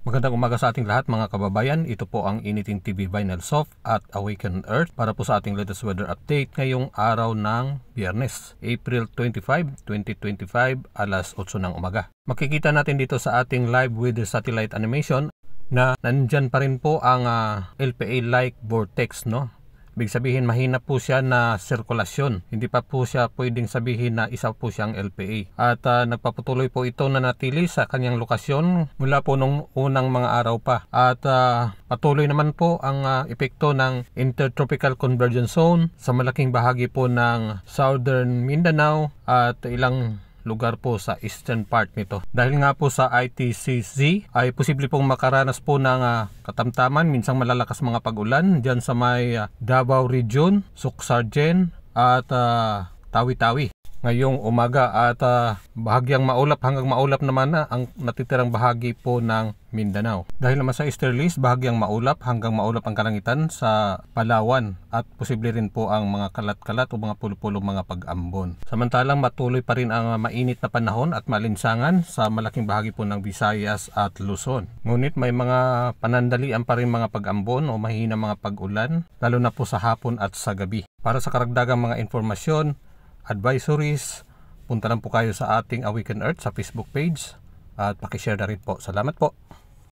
Magandang umaga sa ating lahat mga kababayan. Ito po ang Initing TV Vinyl Soft at Awaken Earth para po sa ating latest weather update ngayong araw ng Biyernes, April 25, 2025, alas 8 ng umaga. Makikita natin dito sa ating live weather satellite animation na nandyan pa rin po ang LPA-like vortex, no? Ibig sabihin mahina po siya na sirkulasyon. Hindi pa po siya pwedeng sabihin na isa po siyang LPA. At nagpapatuloy po ito na natili sa kanyang lokasyon mula po nung unang mga araw pa. At patuloy naman po ang epekto ng Intertropical Convergence Zone sa malaking bahagi po ng Southern Mindanao at ilang lugar po sa eastern part nito. Dahil nga po sa ITCZ ay posible pong makaranas po ng katamtaman, minsang malalakas mga pag-ulan dyan sa may Davao Region, Suksargen at Tawi-Tawi ngayong umaga at bahagyang maulap hanggang maulap naman na ang natitirang bahagi po ng Mindanao. Dahil naman sa easterlies, bahagyang maulap hanggang maulap ang kalangitan sa Palawan at posible rin po ang mga kalat-kalat o mga pulo-pulo mga pag-ambon. Samantalang matuloy pa rin ang mainit na panahon at malinsangan sa malaking bahagi po ng Visayas at Luzon. Ngunit may mga panandalian pa rin mga pag-ambon o mahina mga pag-ulan lalo na po sa hapon at sa gabi. Para sa karagdagang mga informasyon, advisories, punta lang po kayo sa ating Awaken Earth sa Facebook page at pakishare na rin po. Salamat po.